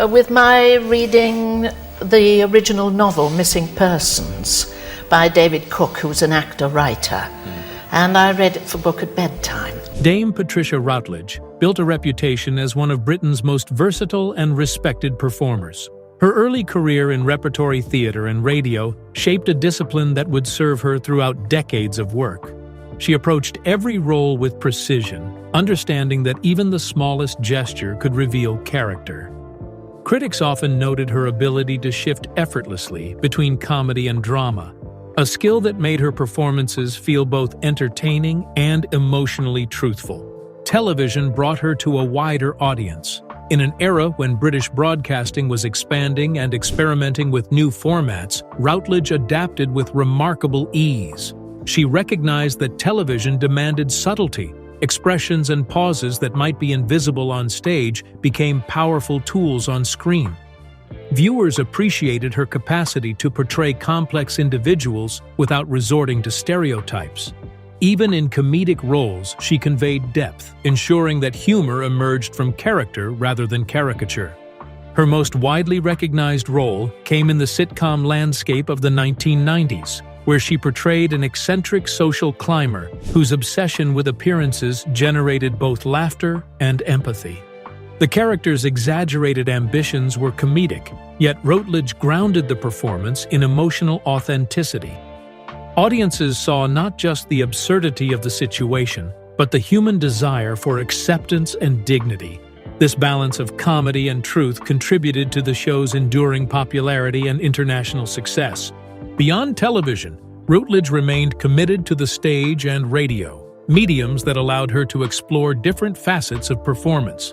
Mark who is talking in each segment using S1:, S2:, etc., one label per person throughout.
S1: with my reading the original novel, Missing Persons, by David Cook, who's an actor-writer. And I read it for book at bedtime.
S2: Dame Patricia Routledge built a reputation as one of Britain's most versatile and respected performers. Her early career in repertory theatre and radio shaped a discipline that would serve her throughout decades of work. She approached every role with precision, understanding that even the smallest gesture could reveal character. Critics often noted her ability to shift effortlessly between comedy and drama, a skill that made her performances feel both entertaining and emotionally truthful. Television brought her to a wider audience. In an era when British broadcasting was expanding and experimenting with new formats, Routledge adapted with remarkable ease. She recognized that television demanded subtlety. Expressions and pauses that might be invisible on stage became powerful tools on screen. Viewers appreciated her capacity to portray complex individuals without resorting to stereotypes. Even in comedic roles, she conveyed depth, ensuring that humor emerged from character rather than caricature. Her most widely recognized role came in the sitcom landscape of the 1990s, where she portrayed an eccentric social climber whose obsession with appearances generated both laughter and empathy. The character's exaggerated ambitions were comedic, yet Routledge grounded the performance in emotional authenticity. Audiences saw not just the absurdity of the situation, but the human desire for acceptance and dignity. This balance of comedy and truth contributed to the show's enduring popularity and international success. Beyond television, Routledge remained committed to the stage and radio, mediums that allowed her to explore different facets of performance.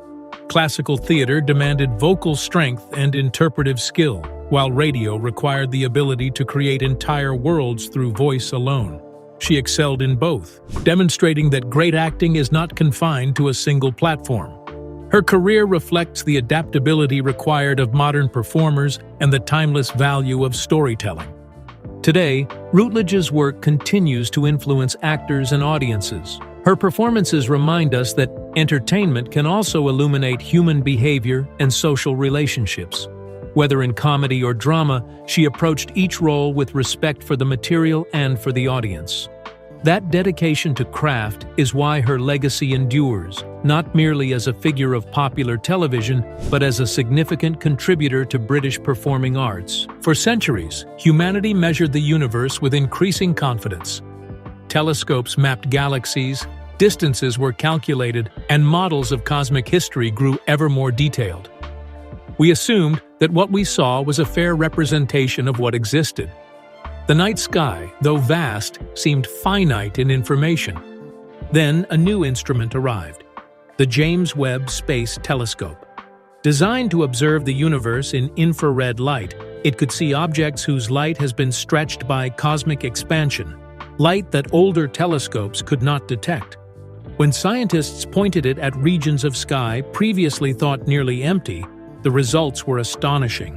S2: Classical theater demanded vocal strength and interpretive skill, while radio required the ability to create entire worlds through voice alone. She excelled in both, demonstrating that great acting is not confined to a single platform. Her career reflects the adaptability required of modern performers and the timeless value of storytelling. Today, Routledge's work continues to influence actors and audiences. Her performances remind us that entertainment can also illuminate human behavior and social relationships. Whether in comedy or drama, she approached each role with respect for the material and for the audience. That dedication to craft is why her legacy endures, not merely as a figure of popular television, but as a significant contributor to British performing arts. For centuries, humanity measured the universe with increasing confidence. Telescopes mapped galaxies, distances were calculated, and models of cosmic history grew ever more detailed. We assumed that what we saw was a fair representation of what existed. The night sky, though vast, seemed finite in information. Then a new instrument arrived, the James Webb Space Telescope. Designed to observe the universe in infrared light, it could see objects whose light has been stretched by cosmic expansion, light that older telescopes could not detect. When scientists pointed it at regions of sky previously thought nearly empty, the results were astonishing.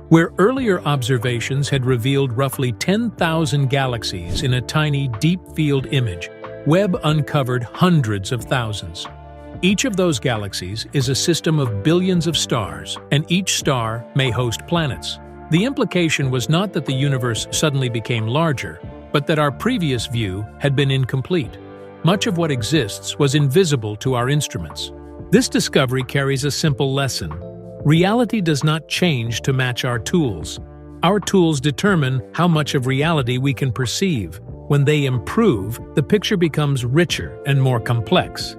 S2: Where earlier observations had revealed roughly 10,000 galaxies in a tiny deep-field image, Webb uncovered hundreds of thousands. Each of those galaxies is a system of billions of stars, and each star may host planets. The implication was not that the universe suddenly became larger, but that our previous view had been incomplete. Much of what exists was invisible to our instruments. This discovery carries a simple lesson. Reality does not change to match our tools. Our tools determine how much of reality we can perceive. When they improve, the picture becomes richer and more complex.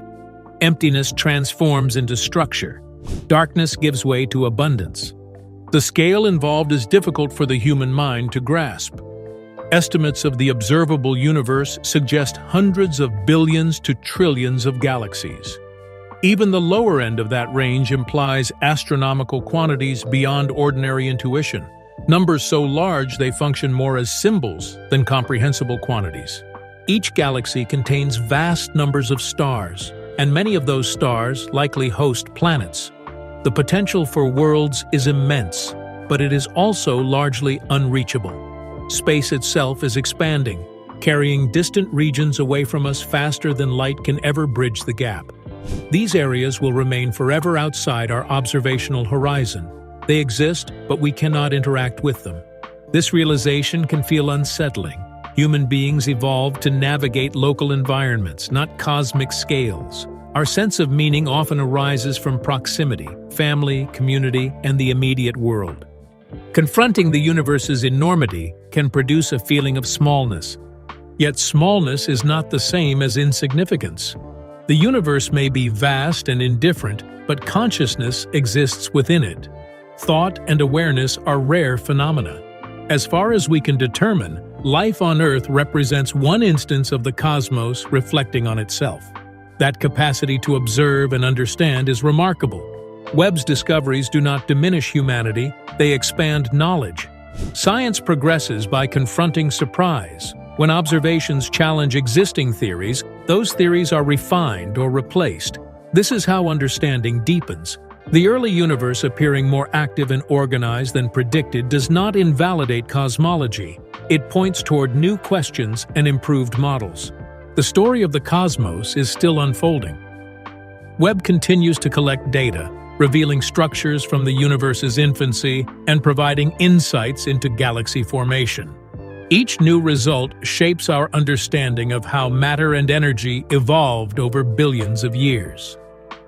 S2: Emptiness transforms into structure. Darkness gives way to abundance. The scale involved is difficult for the human mind to grasp. Estimates of the observable universe suggest hundreds of billions to trillions of galaxies. Even the lower end of that range implies astronomical quantities beyond ordinary intuition, numbers so large they function more as symbols than comprehensible quantities. Each galaxy contains vast numbers of stars, and many of those stars likely host planets. The potential for worlds is immense, but it is also largely unreachable. Space itself is expanding, carrying distant regions away from us faster than light can ever bridge the gap. These areas will remain forever outside our observational horizon. They exist, but we cannot interact with them. This realization can feel unsettling. Human beings evolved to navigate local environments, not cosmic scales. Our sense of meaning often arises from proximity, family, community, and the immediate world. Confronting the universe's enormity can produce a feeling of smallness. Yet smallness is not the same as insignificance. The universe may be vast and indifferent, but consciousness exists within it. Thought and awareness are rare phenomena. As far as we can determine, life on Earth represents one instance of the cosmos reflecting on itself. That capacity to observe and understand is remarkable. Webb's discoveries do not diminish humanity, they expand knowledge. Science progresses by confronting surprise. When observations challenge existing theories, those theories are refined or replaced. This is how understanding deepens. The early universe appearing more active and organized than predicted does not invalidate cosmology. It points toward new questions and improved models. The story of the cosmos is still unfolding. Webb continues to collect data, revealing structures from the universe's infancy and providing insights into galaxy formation. Each new result shapes our understanding of how matter and energy evolved over billions of years.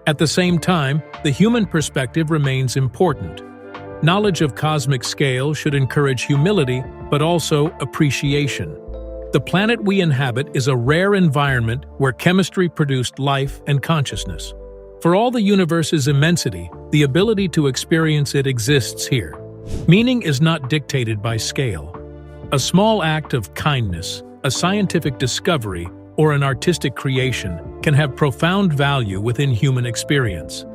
S2: At the same time, the human perspective remains important. Knowledge of cosmic scale should encourage humility, but also appreciation. The planet we inhabit is a rare environment where chemistry produced life and consciousness. For all the universe's immensity, the ability to experience it exists here. Meaning is not dictated by scale. A small act of kindness, a scientific discovery, or an artistic creation can have profound value within human experience.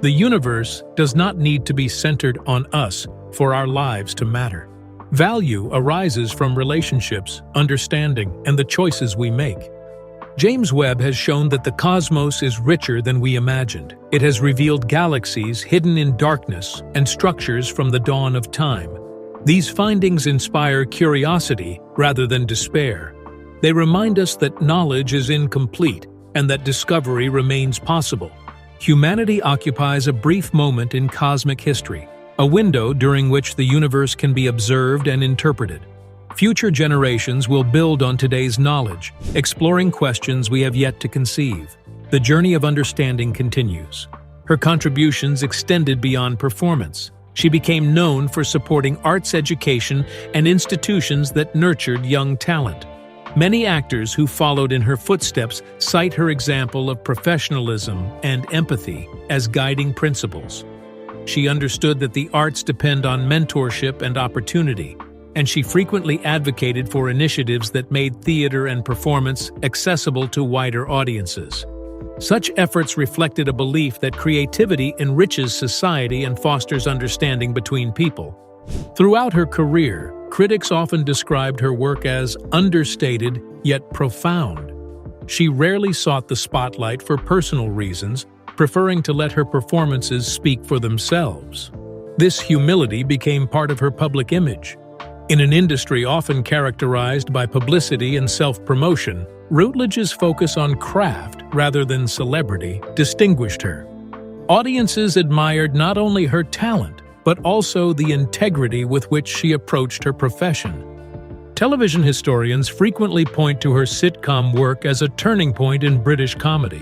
S2: The universe does not need to be centered on us for our lives to matter. Value arises from relationships, understanding, and the choices we make. James Webb has shown that the cosmos is richer than we imagined. It has revealed galaxies hidden in darkness and structures from the dawn of time. These findings inspire curiosity rather than despair. They remind us that knowledge is incomplete and that discovery remains possible. Humanity occupies a brief moment in cosmic history, a window during which the universe can be observed and interpreted. Future generations will build on today's knowledge, exploring questions we have yet to conceive. The journey of understanding continues. Her contributions extended beyond performance. She became known for supporting arts education and institutions that nurtured young talent. Many actors who followed in her footsteps cite her example of professionalism and empathy as guiding principles. She understood that the arts depend on mentorship and opportunity, and she frequently advocated for initiatives that made theater and performance accessible to wider audiences. Such efforts reflected a belief that creativity enriches society and fosters understanding between people. Throughout her career, critics often described her work as understated yet profound. She rarely sought the spotlight for personal reasons, preferring to let her performances speak for themselves. This humility became part of her public image. In an industry often characterized by publicity and self-promotion, Routledge's focus on craft rather than celebrity distinguished her. Audiences admired not only her talent, but also the integrity with which she approached her profession. Television historians frequently point to her sitcom work as a turning point in British comedy.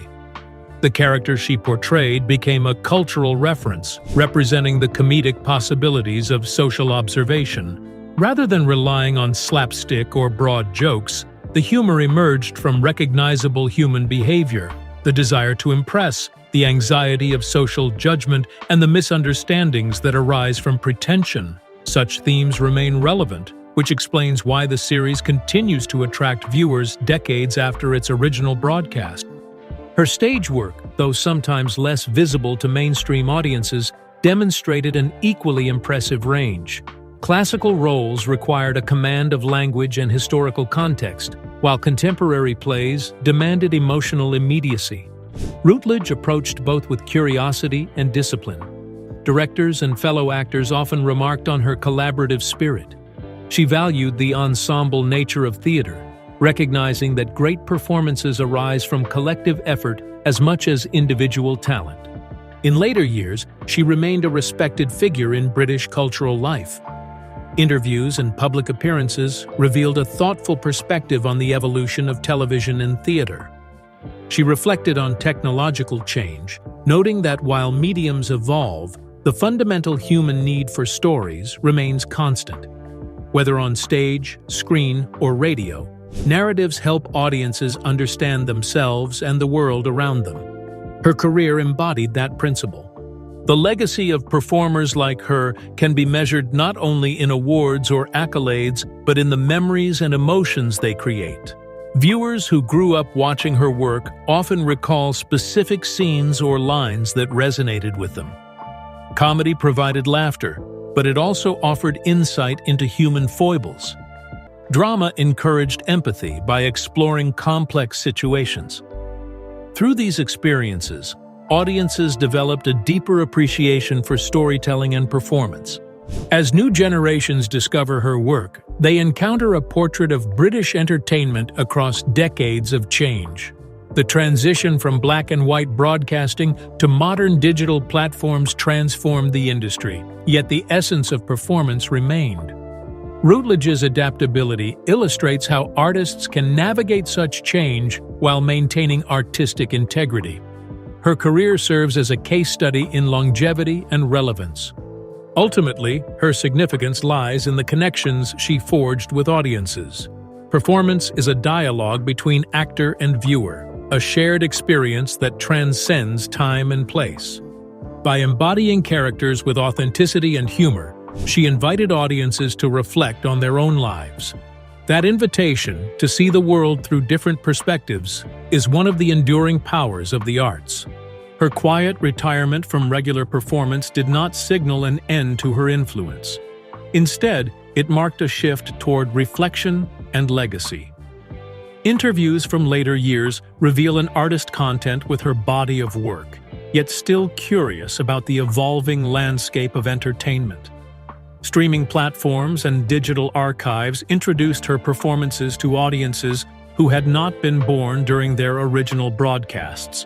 S2: The character she portrayed became a cultural reference, representing the comedic possibilities of social observation. Rather than relying on slapstick or broad jokes, the humor emerged from recognizable human behavior, the desire to impress, the anxiety of social judgment, and the misunderstandings that arise from pretension. Such themes remain relevant, which explains why the series continues to attract viewers decades after its original broadcast. Her stage work, though sometimes less visible to mainstream audiences, demonstrated an equally impressive range. Classical roles required a command of language and historical context, while contemporary plays demanded emotional immediacy. Routledge approached both with curiosity and discipline. Directors and fellow actors often remarked on her collaborative spirit. She valued the ensemble nature of theater, recognizing that great performances arise from collective effort as much as individual talent. In later years, she remained a respected figure in British cultural life. Interviews and public appearances revealed a thoughtful perspective on the evolution of television and theater. She reflected on technological change, noting that while mediums evolve, the fundamental human need for stories remains constant. Whether on stage, screen, or radio, narratives help audiences understand themselves and the world around them. Her career embodied that principle. The legacy of performers like her can be measured not only in awards or accolades, but in the memories and emotions they create. Viewers who grew up watching her work often recall specific scenes or lines that resonated with them. Comedy provided laughter, but it also offered insight into human foibles. Drama encouraged empathy by exploring complex situations. Through these experiences, audiences developed a deeper appreciation for storytelling and performance. As new generations discover her work, they encounter a portrait of British entertainment across decades of change. The transition from black and white broadcasting to modern digital platforms transformed the industry, yet the essence of performance remained. Routledge's adaptability illustrates how artists can navigate such change while maintaining artistic integrity. Her career serves as a case study in longevity and relevance. Ultimately, her significance lies in the connections she forged with audiences. Performance is a dialogue between actor and viewer, a shared experience that transcends time and place. By embodying characters with authenticity and humor, she invited audiences to reflect on their own lives. That invitation to see the world through different perspectives is one of the enduring powers of the arts. Her quiet retirement from regular performance did not signal an end to her influence. Instead, it marked a shift toward reflection and legacy. Interviews from later years reveal an artist's content with her body of work, yet still curious about the evolving landscape of entertainment. Streaming platforms and digital archives introduced her performances to audiences who had not been born during their original broadcasts.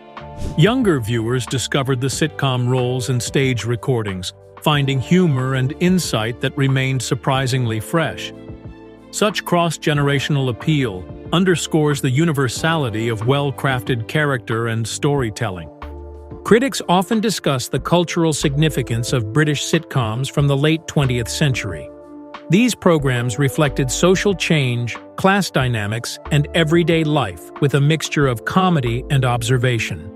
S2: Younger viewers discovered the sitcom roles and stage recordings, finding humor and insight that remained surprisingly fresh. Such cross-generational appeal underscores the universality of well-crafted character and storytelling. Critics often discuss the cultural significance of British sitcoms from the late 20th century. These programs reflected social change, class dynamics, and everyday life with a mixture of comedy and observation.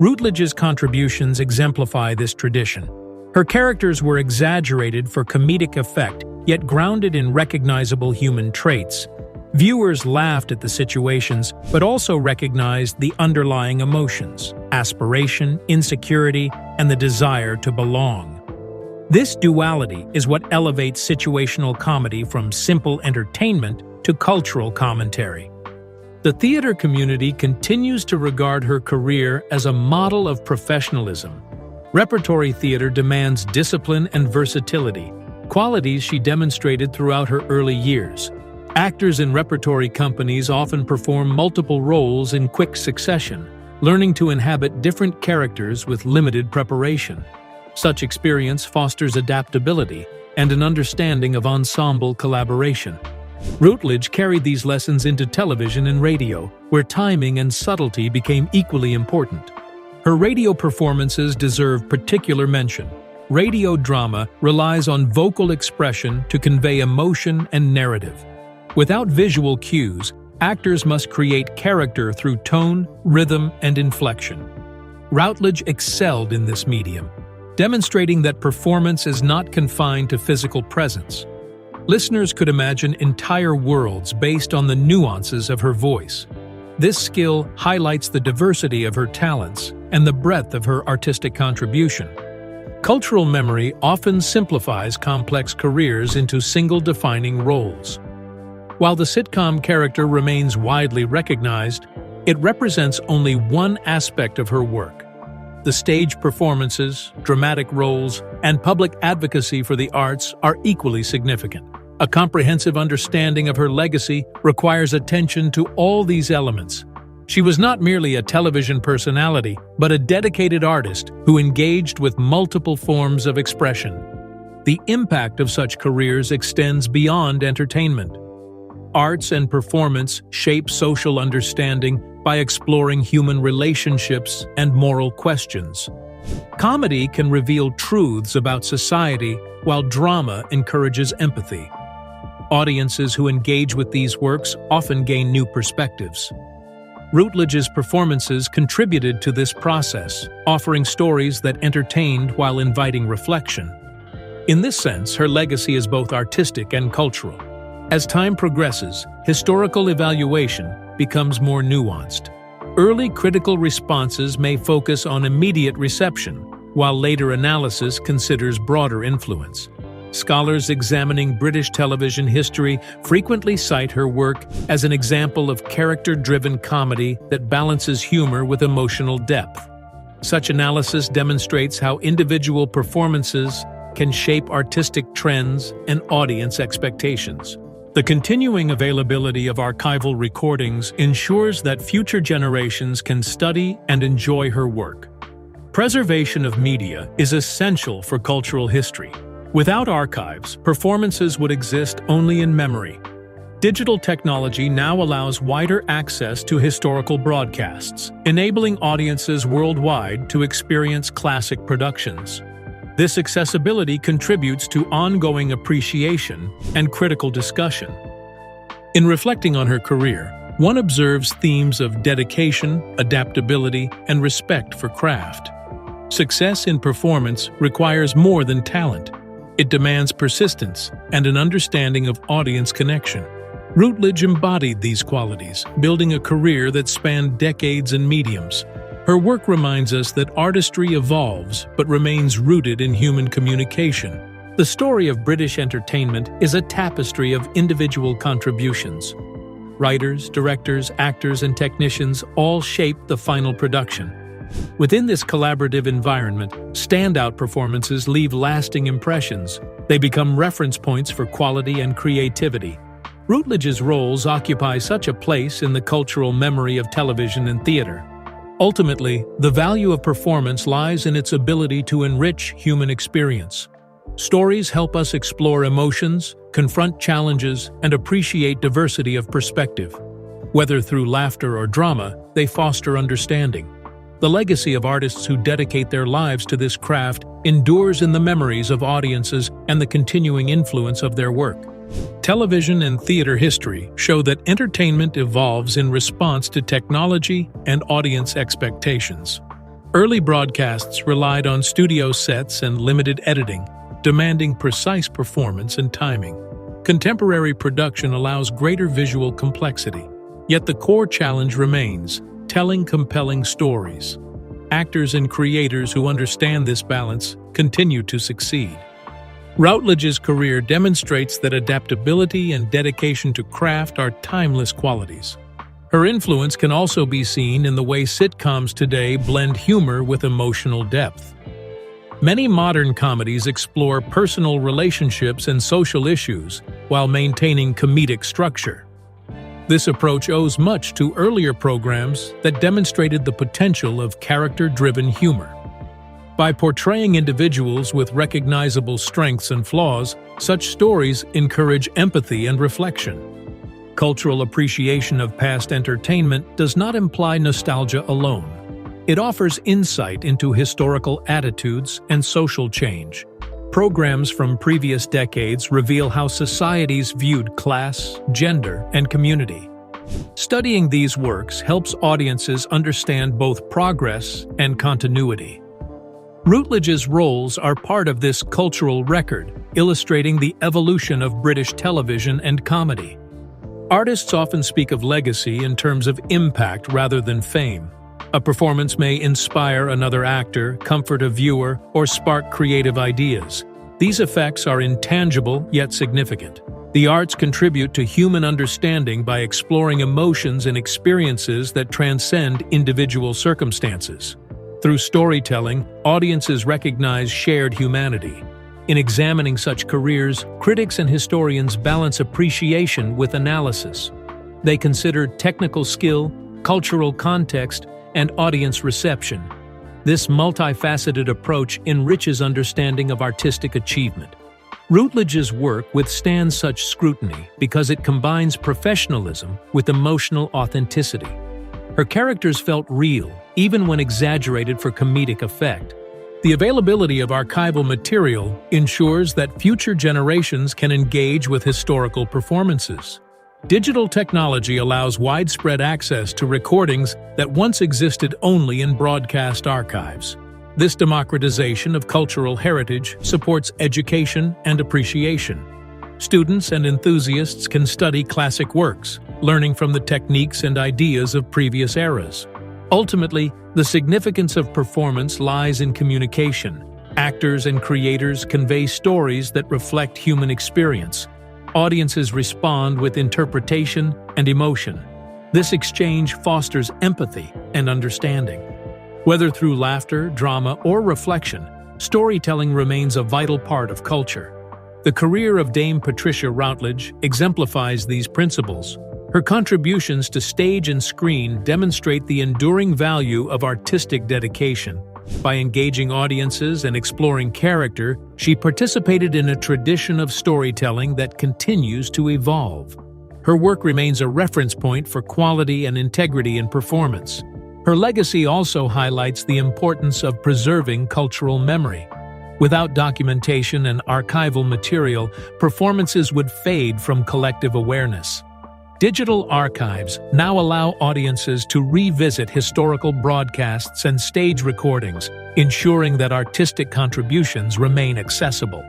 S2: Routledge's contributions exemplify this tradition. Her characters were exaggerated for comedic effect, yet grounded in recognizable human traits. Viewers laughed at the situations, but also recognized the underlying emotions: aspiration, insecurity, and the desire to belong. This duality is what elevates situational comedy from simple entertainment to cultural commentary. The theater community continues to regard her career as a model of professionalism. Repertory theater demands discipline and versatility, qualities she demonstrated throughout her early years. Actors in repertory companies often perform multiple roles in quick succession, learning to inhabit different characters with limited preparation. Such experience fosters adaptability and an understanding of ensemble collaboration. Routledge carried these lessons into television and radio, where timing and subtlety became equally important. Her radio performances deserve particular mention. Radio drama relies on vocal expression to convey emotion and narrative. Without visual cues, actors must create character through tone, rhythm, and inflection. Routledge excelled in this medium, demonstrating that performance is not confined to physical presence. Listeners could imagine entire worlds based on the nuances of her voice. This skill highlights the diversity of her talents and the breadth of her artistic contribution. Cultural memory often simplifies complex careers into single defining roles. While the sitcom character remains widely recognized, it represents only one aspect of her work. The stage performances, dramatic roles, and public advocacy for the arts are equally significant. A comprehensive understanding of her legacy requires attention to all these elements. She was not merely a television personality, but a dedicated artist who engaged with multiple forms of expression. The impact of such careers extends beyond entertainment. Arts and performance shape social understanding by exploring human relationships and moral questions. Comedy can reveal truths about society, while drama encourages empathy. Audiences who engage with these works often gain new perspectives. Routledge's performances contributed to this process, offering stories that entertained while inviting reflection. In this sense, her legacy is both artistic and cultural. As time progresses, historical evaluation becomes more nuanced. Early critical responses may focus on immediate reception, while later analysis considers broader influence. Scholars examining British television history frequently cite her work as an example of character-driven comedy that balances humor with emotional depth. Such analysis demonstrates how individual performances can shape artistic trends and audience expectations. The continuing availability of archival recordings ensures that future generations can study and enjoy her work. Preservation of media is essential for cultural history. Without archives, performances would exist only in memory. Digital technology now allows wider access to historical broadcasts, enabling audiences worldwide to experience classic productions. This accessibility contributes to ongoing appreciation and critical discussion. In reflecting on her career, one observes themes of dedication, adaptability, and respect for craft. Success in performance requires more than talent. It demands persistence and an understanding of audience connection. Routledge embodied these qualities, building a career that spanned decades and mediums. Her work reminds us that artistry evolves but remains rooted in human communication. The story of British entertainment is a tapestry of individual contributions. Writers, directors, actors, and technicians all shape the final production. Within this collaborative environment, standout performances leave lasting impressions. They become reference points for quality and creativity. Routledge's roles occupy such a place in the cultural memory of television and theater. Ultimately, the value of performance lies in its ability to enrich human experience. Stories help us explore emotions, confront challenges, and appreciate diversity of perspective. Whether through laughter or drama, they foster understanding. The legacy of artists who dedicate their lives to this craft endures in the memories of audiences and the continuing influence of their work. Television and theater history show that entertainment evolves in response to technology and audience expectations. Early broadcasts relied on studio sets and limited editing, demanding precise performance and timing. Contemporary production allows greater visual complexity, yet the core challenge remains: telling compelling stories. Actors and creators who understand this balance continue to succeed. Routledge's career demonstrates that adaptability and dedication to craft are timeless qualities. Her influence can also be seen in the way sitcoms today blend humor with emotional depth. Many modern comedies explore personal relationships and social issues while maintaining comedic structure. This approach owes much to earlier programs that demonstrated the potential of character-driven humor. By portraying individuals with recognizable strengths and flaws, such stories encourage empathy and reflection. Cultural appreciation of past entertainment does not imply nostalgia alone. It offers insight into historical attitudes and social change. Programs from previous decades reveal how societies viewed class, gender, and community. Studying these works helps audiences understand both progress and continuity. Routledge's roles are part of this cultural record, illustrating the evolution of British television and comedy. Artists often speak of legacy in terms of impact rather than fame. A performance may inspire another actor, comfort a viewer, or spark creative ideas. These effects are intangible yet significant. The arts contribute to human understanding by exploring emotions and experiences that transcend individual circumstances. Through storytelling, audiences recognize shared humanity. In examining such careers, critics and historians balance appreciation with analysis. They consider technical skill, cultural context, and audience reception. This multifaceted approach enriches understanding of artistic achievement. Routledge's work withstands such scrutiny because it combines professionalism with emotional authenticity. Her characters felt real, even when exaggerated for comedic effect. The availability of archival material ensures that future generations can engage with historical performances. Digital technology allows widespread access to recordings that once existed only in broadcast archives. This democratization of cultural heritage supports education and appreciation. Students and enthusiasts can study classic works, learning from the techniques and ideas of previous eras. Ultimately, the significance of performance lies in communication. Actors and creators convey stories that reflect human experience. Audiences respond with interpretation and emotion. This exchange fosters empathy and understanding. Whether through laughter, drama, or reflection, storytelling remains a vital part of culture. The career of Dame Patricia Routledge exemplifies these principles. Her contributions to stage and screen demonstrate the enduring value of artistic dedication. By engaging audiences and exploring character, she participated in a tradition of storytelling that continues to evolve. Her work remains a reference point for quality and integrity in performance. Her legacy also highlights the importance of preserving cultural memory. Without documentation and archival material, performances would fade from collective awareness. Digital archives now allow audiences to revisit historical broadcasts and stage recordings, ensuring that artistic contributions remain accessible.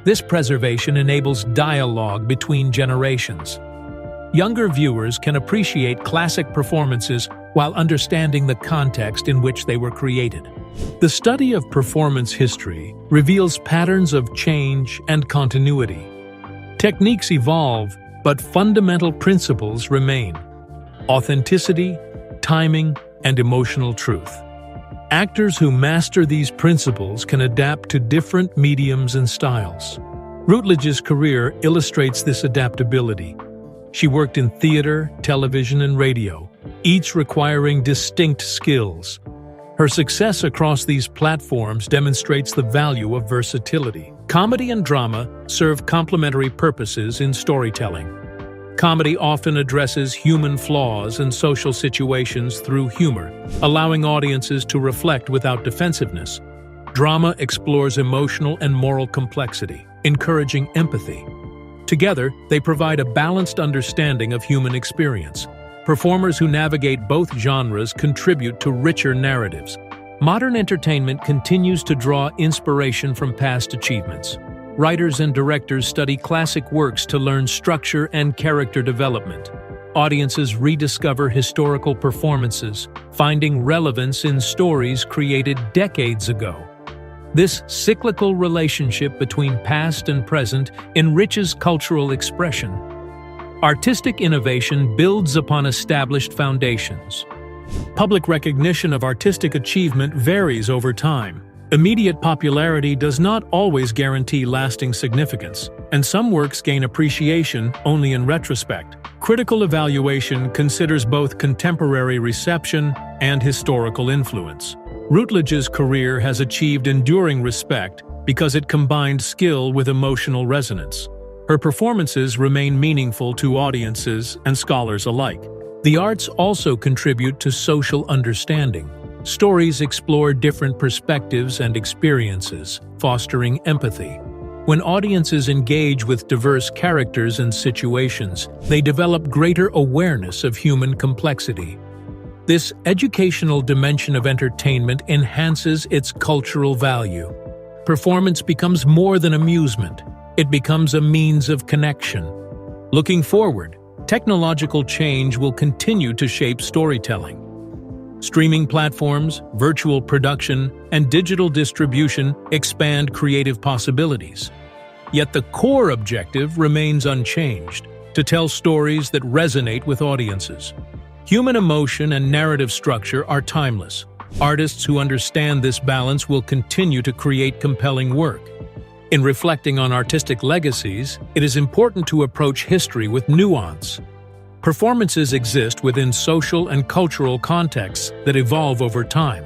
S2: This preservation enables dialogue between generations. Younger viewers can appreciate classic performances while understanding the context in which they were created. The study of performance history reveals patterns of change and continuity. Techniques evolve, but fundamental principles remain: authenticity, timing, and emotional truth. Actors who master these principles can adapt to different mediums and styles. Routledge's career illustrates this adaptability. She worked in theater, television, and radio, each requiring distinct skills. Her success across these platforms demonstrates the value of versatility. Comedy and drama serve complementary purposes in storytelling. Comedy often addresses human flaws and social situations through humor, allowing audiences to reflect without defensiveness. Drama explores emotional and moral complexity, encouraging empathy. Together, they provide a balanced understanding of human experience. Performers who navigate both genres contribute to richer narratives. Modern entertainment continues to draw inspiration from past achievements. Writers and directors study classic works to learn structure and character development. Audiences rediscover historical performances, finding relevance in stories created decades ago. This cyclical relationship between past and present enriches cultural expression. Artistic innovation builds upon established foundations. Public recognition of artistic achievement varies over time. Immediate popularity does not always guarantee lasting significance, and some works gain appreciation only in retrospect. Critical evaluation considers both contemporary reception and historical influence. Routledge's career has achieved enduring respect because it combined skill with emotional resonance. Her performances remain meaningful to audiences and scholars alike. The arts also contribute to social understanding. Stories explore different perspectives and experiences, fostering empathy. When audiences engage with diverse characters and situations, they develop greater awareness of human complexity. This educational dimension of entertainment enhances its cultural value. Performance becomes more than amusement. It becomes a means of connection. Looking forward, technological change will continue to shape storytelling. Streaming platforms, virtual production, and digital distribution expand creative possibilities. Yet the core objective remains unchanged: to tell stories that resonate with audiences. Human emotion and narrative structure are timeless. Artists who understand this balance will continue to create compelling work. In reflecting on artistic legacies, it is important to approach history with nuance. Performances exist within social and cultural contexts that evolve over time.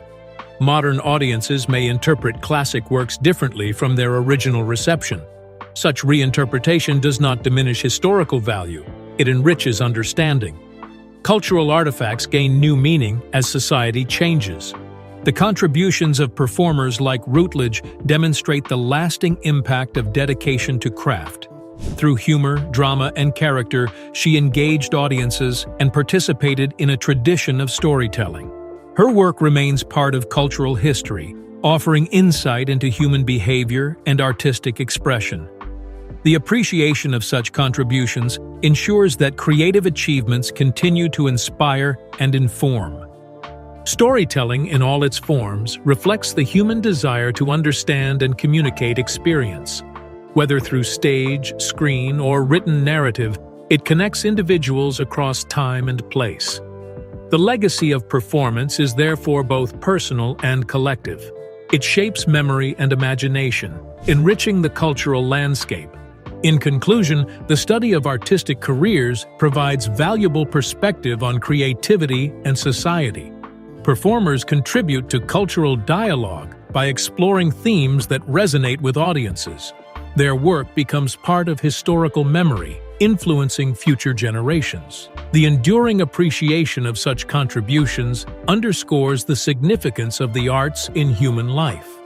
S2: Modern audiences may interpret classic works differently from their original reception. Such reinterpretation does not diminish historical value, it enriches understanding. Cultural artifacts gain new meaning as society changes. The contributions of performers like Routledge demonstrate the lasting impact of dedication to craft. Through humor, drama, and character, she engaged audiences and participated in a tradition of storytelling. Her work remains part of cultural history, offering insight into human behavior and artistic expression. The appreciation of such contributions ensures that creative achievements continue to inspire and inform. Storytelling in all its forms reflects the human desire to understand and communicate experience. Whether through stage, screen, or written narrative, it connects individuals across time and place. The legacy of performance is therefore both personal and collective. It shapes memory and imagination, enriching the cultural landscape. In conclusion, the study of artistic careers provides valuable perspective on creativity and society. Performers contribute to cultural dialogue by exploring themes that resonate with audiences. Their work becomes part of historical memory, influencing future generations. The enduring appreciation of such contributions underscores the significance of the arts in human life.